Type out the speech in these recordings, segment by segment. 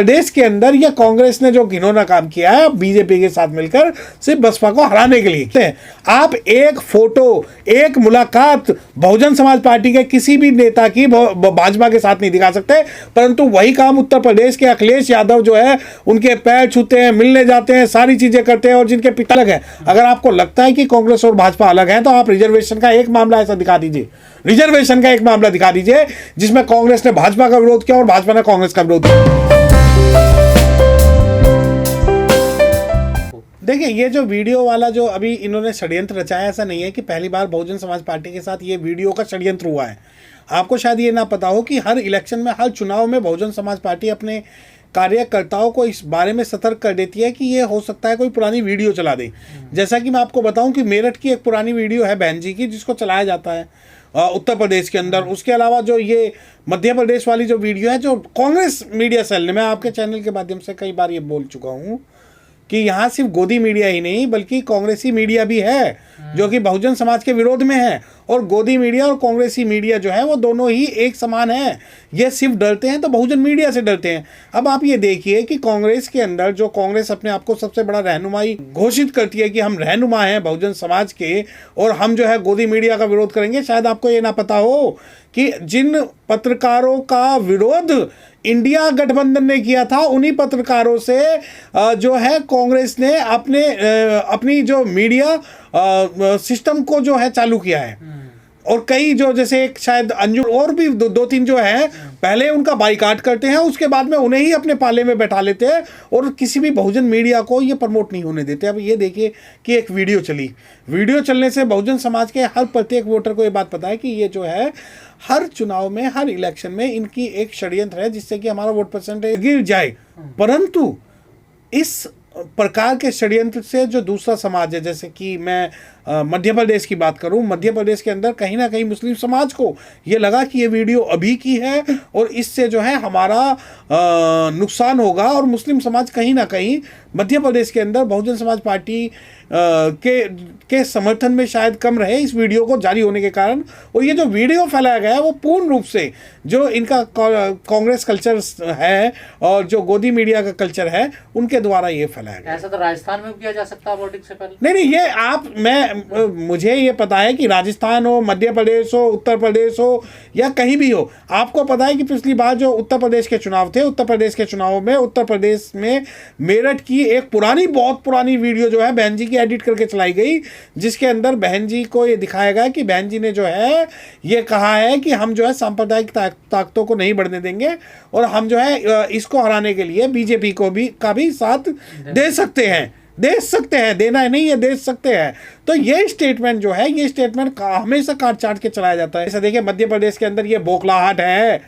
प्रदेश के अंदर या कांग्रेस ने जो घिनौना काम किया है बीजेपी के साथ मिलकर सिर्फ बसपा को हराने के लिए। आप एक फोटो, एक मुलाकात बहुजन समाज पार्टी के किसी भी नेता की भाजपा के साथ नहीं दिखा सकते, परंतु वही काम उत्तर प्रदेश के अखिलेश यादव जो है उनके पैर छूते हैं, मिलने जाते हैं, सारी चीजें करते हैं और जिनके पिता अलग है। अगर आपको लगता है कि कांग्रेस और भाजपा अलग है तो आप रिजर्वेशन का एक मामला ऐसा दिखा दीजिए, रिजर्वेशन का एक मामला दिखा दीजिए जिसमें कांग्रेस ने भाजपा का विरोध किया और भाजपा ने कांग्रेस का विरोध किया। देखिए, ये जो वीडियो वाला जो अभी इन्होंने षड्यंत्र रचाया, ऐसा नहीं है कि पहली बार बहुजन समाज पार्टी के साथ ये वीडियो का षड्यंत्र हुआ है। आपको शायद ये ना पता हो कि हर इलेक्शन में, हर चुनाव में बहुजन समाज पार्टी अपने कार्यकर्ताओं को इस बारे में सतर्क कर देती है कि ये हो सकता है कोई पुरानी वीडियो चला दे। जैसा कि मैं आपको बताऊं कि मेरठ की एक पुरानी वीडियो है बहन जी की, जिसको चलाया जाता है उत्तर प्रदेश के अंदर। उसके अलावा जो ये मध्य प्रदेश वाली जो वीडियो है, जो कांग्रेस मीडिया सेल ने, मैं आपके चैनल के माध्यम से कई बार ये बोल चुका हूँ कि यहाँ सिर्फ गोदी मीडिया ही नहीं बल्कि कांग्रेसी मीडिया भी है जो कि बहुजन समाज के विरोध में है। और गोदी मीडिया और कांग्रेसी मीडिया जो है वो दोनों ही एक समान है। ये सिर्फ डरते हैं तो बहुजन मीडिया से डरते हैं। अब आप ये देखिए कि कांग्रेस के अंदर जो कांग्रेस अपने आप को सबसे बड़ा रहनुमाई घोषित करती है कि हम रहनुमा हैं बहुजन समाज के और हम जो है गोदी मीडिया का विरोध करेंगे। शायद आपको ये ना पता हो कि जिन पत्रकारों का विरोध इंडिया गठबंधन ने किया था, उन्हीं पत्रकारों से जो है कांग्रेस ने अपनी जो मीडिया सिस्टम को जो है चालू किया है। और कई जो जैसे एक शायद अंजुम और भी दो तीन जो है पहले उनका बाइकाट करते हैं, उसके बाद में उन्हें ही अपने पाले में बैठा लेते हैं और किसी भी बहुजन मीडिया को ये प्रमोट नहीं होने देते। अब ये देखिए कि एक वीडियो चली, वीडियो चलने से बहुजन समाज के हर प्रत्येक वोटर को ये बात पता है कि ये जो है हर चुनाव में, हर इलेक्शन में इनकी एक षड्यंत्र है जिससे कि हमारा वोट परसेंटेज गिर जाए। परंतु इस प्रकार के षड्यंत्र से जो दूसरा समाज है, जैसे कि मैं मध्य प्रदेश की बात करूं, मध्य प्रदेश के अंदर कहीं ना कहीं मुस्लिम समाज को ये लगा कि ये वीडियो अभी की है और इससे जो है हमारा नुकसान होगा और मुस्लिम समाज कहीं ना कहीं मध्य प्रदेश के अंदर बहुजन समाज पार्टी के समर्थन में शायद कम रहे इस वीडियो को जारी होने के कारण। और ये जो वीडियो फैलाया गया है वो पूर्ण रूप से जो इनका कांग्रेस कल्चर है और जो गोदी मीडिया का कल्चर है उनके द्वारा ये फैलाया गया। ऐसा तो राजस्थान में किया जा सकता है वोटिंग से पहले। नहीं, ये मुझे ये पता है कि राजस्थान हो, मध्य प्रदेश हो, उत्तर प्रदेश हो या कहीं भी हो, आपको पता है कि पिछली बार जो उत्तर प्रदेश के चुनाव थे, उत्तर प्रदेश के चुनावों में उत्तर प्रदेश में मेरठ की एक बहुत पुरानी वीडियो जो है बहन जी की एडिट करके चलाई गई, जिसके अंदर बहन जी को ये दिखाया गया कि बहन जी ने जो है ये कहा है कि हम जो है सांप्रदायिक ताकतों को नहीं बढ़ने देंगे और हम जो है इसको हराने के लिए बीजेपी को का भी साथ दे सकते हैं, देना नहीं है, दे सकते हैं। तो ये स्टेटमेंट जो है, ये स्टेटमेंट हमेशा काट चाट के चलाया जाता है। ऐसा देखिए मध्य प्रदेश के अंदर ये बौखलाहट है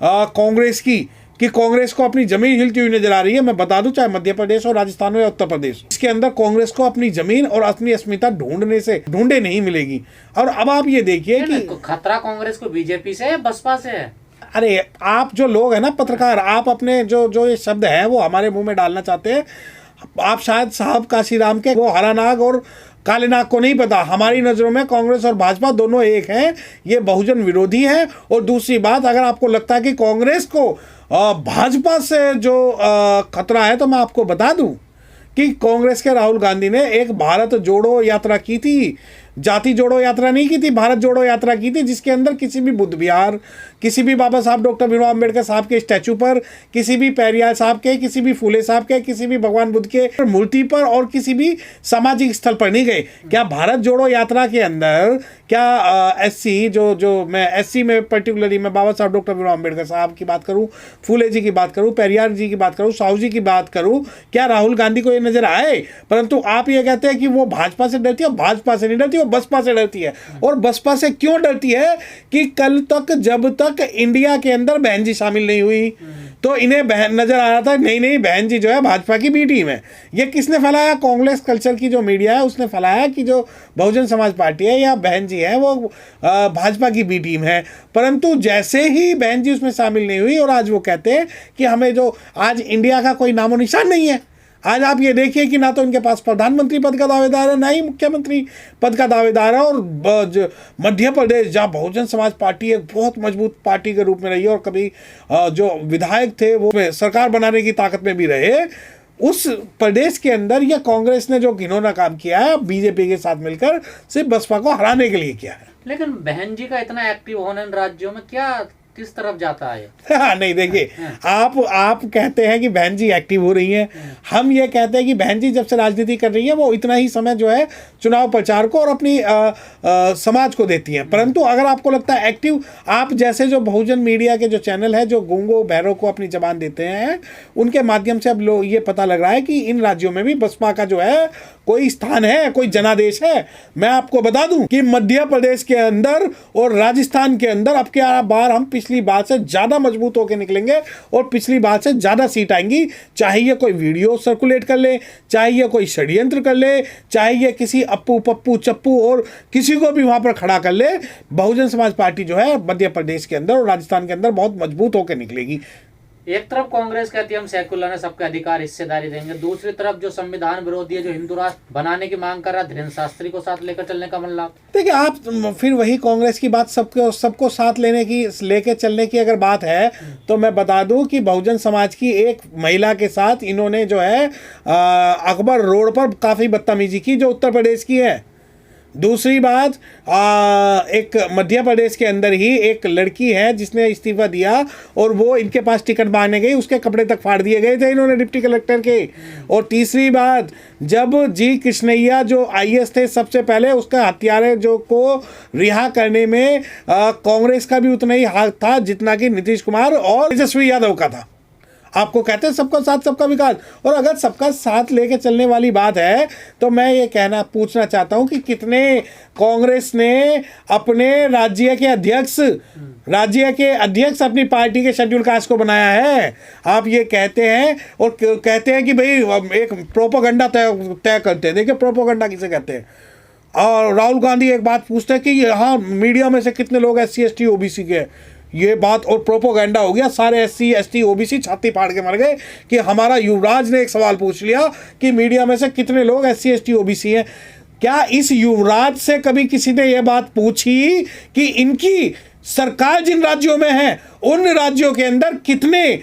कांग्रेस की कि कांग्रेस को अपनी जमीन हिलती हुई नजर आ रही है। मैं बता दूं, चाहे मध्य प्रदेश हो, राजस्थान हो या उत्तर प्रदेश, इसके अंदर कांग्रेस को अपनी जमीन और अपनी अस्मिता ढूंढे नहीं मिलेगी। और अब आप ये देखिए कि खतरा कांग्रेस को बीजेपी से है, बसपा से है। अरे आप जो लोग हैं ना पत्रकार, आप अपने जो ये शब्द है वो हमारे मुंह में डालना चाहते हैं। आप शायद साहब काशीराम के वो हरा नाग और काले नाग को नहीं पता। हमारी नज़रों में कांग्रेस और भाजपा दोनों एक हैं, ये बहुजन विरोधी है। और दूसरी बात, अगर आपको लगता है कि कांग्रेस को भाजपा से जो खतरा है, तो मैं आपको बता दूं कि कांग्रेस के राहुल गांधी ने एक भारत जोड़ो यात्रा की थी, जाति जोड़ो यात्रा नहीं की थी, भारत जोड़ो यात्रा की थी, जिसके अंदर किसी भी बुद्ध विहार, किसी भी बाबा साहब डॉक्टर भीमराव अम्बेडकर साहब के स्टैचू पर, किसी भी पेरियार साहब के, किसी भी फूले साहब के, किसी भी भगवान बुद्ध के मूर्ति पर और किसी भी सामाजिक स्थल पर नहीं गए। क्या भारत जोड़ो यात्रा के अंदर क्या एससी जो मैं एससी में पर्टिकुलरली मैं बाबा साहब डॉक्टर भीमराव अम्बेडकर साहब की बात करूँ, फूले जी की बात करूँ, पेरियार जी की बात करूँ, साहू जी की बात करूँ, क्या राहुल गांधी को ये नजर आए? परंतु आप ये कहते हैं कि वो भाजपा से डरती है। भाजपा से नहीं डरती, वो बसपा से डरती है। और बसपा से क्यों डरती है कि कल तक जब तक इंडिया के अंदर बहन जी शामिल नहीं हुई तो इन्हें नजर आ रहा था नहीं बहन जी जो है भाजपा की बी टीम है। ये किसने फैलाया? कांग्रेस कल्चर की जो मीडिया है उसने फैलाया कि जो बहुजन समाज पार्टी है या बहन जी है वो भाजपा की बी टीम है। परंतु जैसे ही बहन जी उसमें शामिल नहीं हुई और आज वो कहते हैं कि हमें जो आज इंडिया का कोई नामो निशान नहीं है, आज आप ये देखिए कि ना तो इनके पास प्रधानमंत्री पद का दावेदार है, ना ही मुख्यमंत्री पद का दावेदार है। और मध्य प्रदेश जहाँ बहुजन समाज पार्टी एक बहुत मजबूत पार्टी के रूप में रही है और कभी जो विधायक थे वो सरकार बनाने की ताकत में भी रहे, उस प्रदेश के अंदर यह कांग्रेस ने जो घिनौना काम किया है बीजेपी के साथ मिलकर, सिर्फ बसपा को हराने के लिए किया है। लेकिन बहन जी का इतना एक्टिव होने इन राज्यों में क्या किस तरफ जाता है? हाँ नहीं, देखिए आप कहते हैं कि बहन जी एक्टिव हो रही हैं, हम ये कहते हैं कि बहन जी जब से राजनीति कर रही है वो इतना ही समय जो है चुनाव प्रचार को और अपनी समाज को देती हैं। परंतु अगर आपको लगता है एक्टिव, आप जैसे जो बहुजन मीडिया के जो चैनल है जो गूंगो बहरों को अपनी जबान देते हैं, उनके माध्यम से अब लोग ये पता लग रहा है कि इन राज्यों में भी बसपा का जो है कोई स्थान है, कोई जनादेश है। मैं आपको बता दूं कि मध्य प्रदेश के अंदर और राजस्थान के अंदर अब की बार हम पिछली बार से ज्यादा मजबूत होकर निकलेंगे और पिछली बार से ज्यादा सीट आएंगी। चाहे ये कोई वीडियो सर्कुलेट कर ले, चाहे ये कोई षड्यंत्र कर ले, चाहे ये किसी अप्पू पप्पू चप्पू और किसी को भी वहां पर खड़ा कर ले, बहुजन समाज पार्टी जो है मध्य प्रदेश के अंदर और राजस्थान के अंदर बहुत मजबूत होकर निकलेगी। एक तरफ कांग्रेस कहती है हम सेकुलर ने सबके अधिकार हिस्सेदारी देंगे, दूसरी तरफ जो संविधान विरोधी है, जो हिंदू राष्ट्र बनाने की मांग कर रहा है, धीरेन्द्र शास्त्री को साथ लेकर चलने का मन लाभ। देखिए आप फिर वही कांग्रेस की बात, सबको साथ लेके चलने की अगर बात है तो मैं बता दूं कि बहुजन समाज की एक महिला के साथ इन्होंने जो है अकबर रोड पर काफी बदतमीजी की, जो उत्तर प्रदेश की है। दूसरी बात, एक मध्य प्रदेश के अंदर ही एक लड़की है जिसने इस्तीफा दिया और वो इनके पास टिकट मांगने गई, उसके कपड़े तक फाड़ दिए गए थे इन्होंने डिप्टी कलेक्टर के। और तीसरी बात, जब जी कृष्णैया जो आईएएस थे सबसे पहले, उसका हत्यारे जो को रिहा करने में कांग्रेस का भी उतना ही हाथ था जितना कि नीतीश कुमार और तेजस्वी यादव का था। आपको कहते हैं सबका साथ सबका विकास, और अगर सबका साथ लेके चलने वाली बात है तो मैं ये पूछना चाहता हूं कि कितने कांग्रेस ने अपने राज्य के अध्यक्ष अपनी पार्टी के शेड्यूल कास्ट को बनाया है। आप ये कहते हैं और कहते हैं कि भाई एक प्रोपोगंडा तय करते हैं। देखिए प्रोपोगंडा किसे कहते हैं। और राहुल गांधी एक बात पूछते हैं कि यहाँ मीडिया में से कितने लोग SC ST OBC के, ये बात और प्रोपोगंडा हो गया। सारे SC ST OBC छाती फाड़ के मर गए कि हमारा युवराज ने एक सवाल पूछ लिया कि मीडिया में से कितने लोग SC ST OBC हैं। क्या इस युवराज से कभी किसी ने यह बात पूछी कि इनकी सरकार जिन राज्यों में है उन राज्यों के अंदर कितने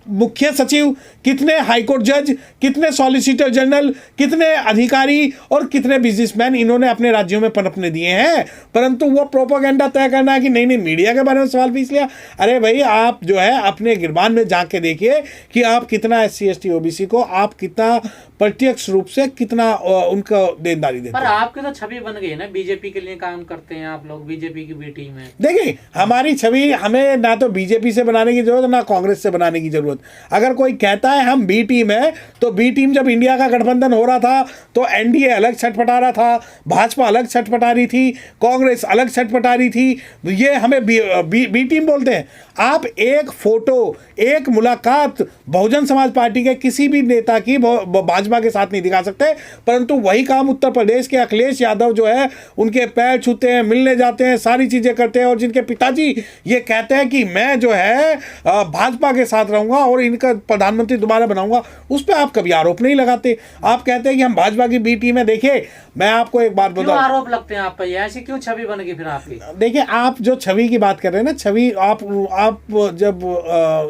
मुख्य सचिव, कितने हाईकोर्ट जज, कितने सॉलिसिटर जनरल, कितने अधिकारी और कितने बिजनेसमैन इन्होंने अपने राज्यों में पनपने दिए हैं। परंतु वो प्रोपोगंडा तय करना है कि नहीं नहीं मीडिया के बारे में सवाल पूछ लिया। अरे भाई आप जो है अपने गिरबान में झांक के देखिए कि आप कितना SC ST OBC को आप कितना प्रत्यक्ष रूप से कितना उनका देनदारी देते हैं। पर आपकी तो छवि बन गई है ना, बीजेपी के लिए काम करते हैं आप लोग, बीजेपी की बी टीम है। देखिए हमारी छवि हमें ना तो बीजेपी से बनाने की जरूरत ना कांग्रेस से बनाने की जरूरत। अगर कोई कहता है हम बी टीम है, तो बी टीम जब इंडिया का गठबंधन हो रहा था तो एनडीए अलग छटपटा रहा था, भाजपा अलग छटपटा रही थी, कांग्रेस अलग छटपटा रही थी, ये हमें बी टीम बोलते हैं। आप एक फोटो, एक मुलाकात बहुजन समाज पार्टी के किसी भी नेता की भाजपा के साथ नहीं दिखा सकते, परंतु वही काम उत्तर प्रदेश के अखिलेश यादव जो है उनके पैर छूते हैं, मिलने जाते हैं, सारी चीजें करते हैं। और जिनके पिताजी ये कहते हैं कि मैं जो है भाजपा के साथ रहूंगा और इनका प्रधानमंत्री दोबारा बनाऊंगा, उस पर आप कभी आरोप नहीं लगाते। आप कहते हैं कि हम भाजपा की बी टीम है। देखिए मैं आपको एक बात बताऊं, आरोप लगते हैं आप पर, ऐसी क्यों छवि बन गई फिर आपकी? देखिए आप जो छवि की बात कर रहे हैं ना, छवि आप जब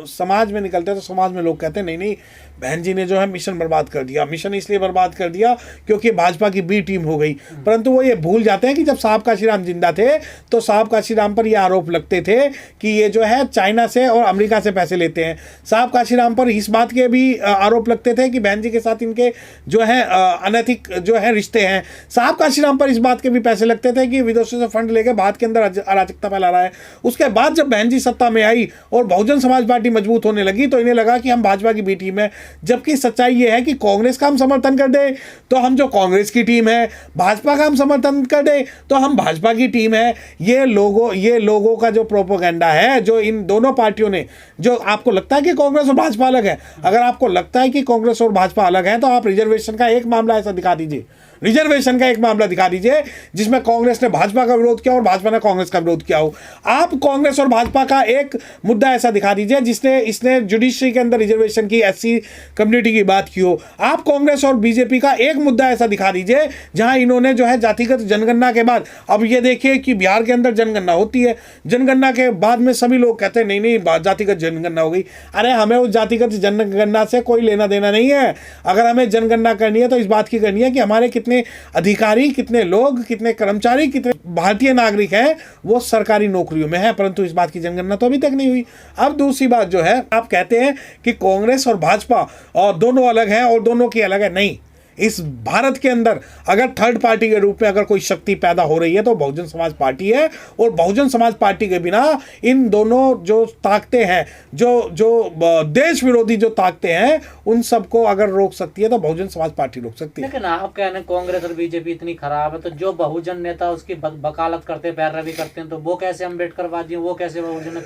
समाज में निकलते हैं तो समाज में लोग कहते हैं नहीं नहीं बहन जी ने जो है मिशन बर्बाद कर दिया। मिशन इसलिए बर्बाद कर दिया क्योंकि भाजपा की बी टीम हो गई। परंतु वो ये भूल जाते हैं कि जब साहब काशीराम जिंदा थे तो साहब काशीराम पर ये आरोप लगते थे कि ये जो है चाइना से और अमेरिका से पैसे लेते हैं। साहब काशीराम पर इस बात के भी आरोप लगते थे कि बहन जी के साथ इनके जो है अनैतिक जो है रिश्ते हैं। साहब काशीराम पर इस बात के भी पैसे लगते थे कि विदेशों से फंड लेकर भारत के अंदर अराजकता फैला रहा है। उसके बाद जब बहन जी सत्ता में आई और बहुजन समाज पार्टी मजबूत होने लगी तो इन्हें लगा कि हम भाजपा की बी टीम है, जबकि सच्चाई यह है कि कांग्रेस का हम समर्थन कर दे तो हम जो कांग्रेस की टीम है, भाजपा का हम समर्थन कर दे तो हम भाजपा की टीम है। ये लोगों का जो प्रोपोगंडा है, जो इन दोनों पार्टियों ने, जो आपको लगता है कि कांग्रेस और भाजपा अलग है, अगर आपको लगता है कि कांग्रेस और भाजपा अलग है तो आप रिजर्वेशन का एक मामला ऐसा दिखा दीजिए। रिजर्वेशन का एक मामला दिखा दीजिए जिसमें कांग्रेस ने भाजपा का विरोध किया और भाजपा ने कांग्रेस का विरोध किया हो। आप कांग्रेस और भाजपा का एक मुद्दा ऐसा दिखा दीजिए जिसने इसने जुडिशरी के अंदर रिजर्वेशन की, एससी कम्युनिटी की बात की हो। आप कांग्रेस और बीजेपी का एक मुद्दा ऐसा दिखा दीजिए जहां इन्होंने जो है जातिगत जनगणना के बाद, अब ये देखिए कि बिहार के अंदर जनगणना होती है, जनगणना के बाद में सभी लोग कहते हैं नहीं नहीं जातिगत जनगणना हो गई। अरे हमें उस जातिगत जनगणना से कोई लेना देना नहीं है। अगर हमें जनगणना करनी है तो इस बात की करनी है कि हमारे कितने अधिकारी, कितने लोग, कितने कर्मचारी, कितने भारतीय नागरिक हैं वो सरकारी नौकरियों में है, परंतु इस बात की जनगणना तो अभी तक नहीं हुई। अब दूसरी बात जो है, आप कहते हैं कि कांग्रेस और भाजपा और दोनों अलग हैं और दोनों की अलग है। नहीं, इस भारत के अंदर अगर थर्ड पार्टी के रूप में अगर कोई शक्ति पैदा हो रही है तो बहुजन समाज पार्टी है। और बहुजन समाज पार्टी के बिना इन दोनों जो ताकतें हैं, जो देश विरोधी जो ताकतें हैं, उन सबको अगर रोक सकती है तो बहुजन समाज पार्टी रोक सकती है। लेकिन आप कहने कांग्रेस और बीजेपी इतनी खराब है तो जो बहुजन नेता उसकी वकालत करते हैं, पैरवी करते हैं, तो वो कैसे अम्बेडकरवादी, वो कैसे बहुजन?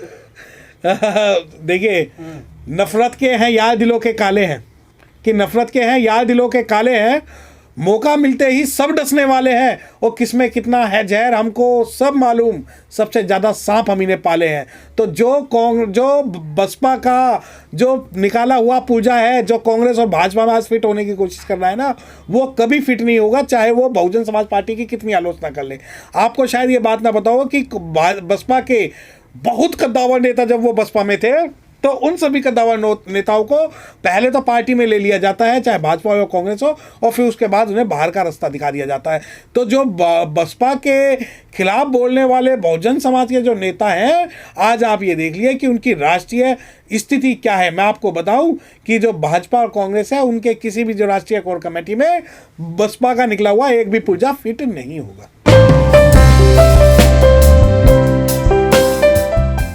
देखिए, नफरत के हैं यार दिलों के काले हैं, कि नफरत के हैं यार दिलों के काले हैं, मौका मिलते ही सब डसने वाले हैं, और किसमें कितना है जहर हमको सब मालूम, सबसे ज़्यादा सांप हम इन्हें पाले हैं। तो जो बसपा का जो निकाला हुआ पूजा है, जो कांग्रेस और भाजपा में आज फिट होने की कोशिश कर रहा है ना, वो कभी फिट नहीं होगा, चाहे वो बहुजन समाज पार्टी की कितनी आलोचना कर ले। आपको शायद ये बात ना पता हो कि बसपा के बहुत कद्दावर नेता जब वो बसपा में थे तो उन सभी कद्दावर नेताओं को पहले तो पार्टी में ले लिया जाता है, चाहे भाजपा हो या कांग्रेस हो, और फिर उसके बाद उन्हें बाहर का रास्ता दिखा दिया जाता है। तो जो बसपा के खिलाफ बोलने वाले बहुजन समाज के जो नेता हैं, आज आप ये देख लिए कि उनकी राष्ट्रीय स्थिति क्या है। मैं आपको बताऊं कि जो भाजपा और कांग्रेस है, उनके किसी भी जो राष्ट्रीय कोर कमेटी में बसपा का निकला हुआ एक भी पुर्जा फिट नहीं होगा।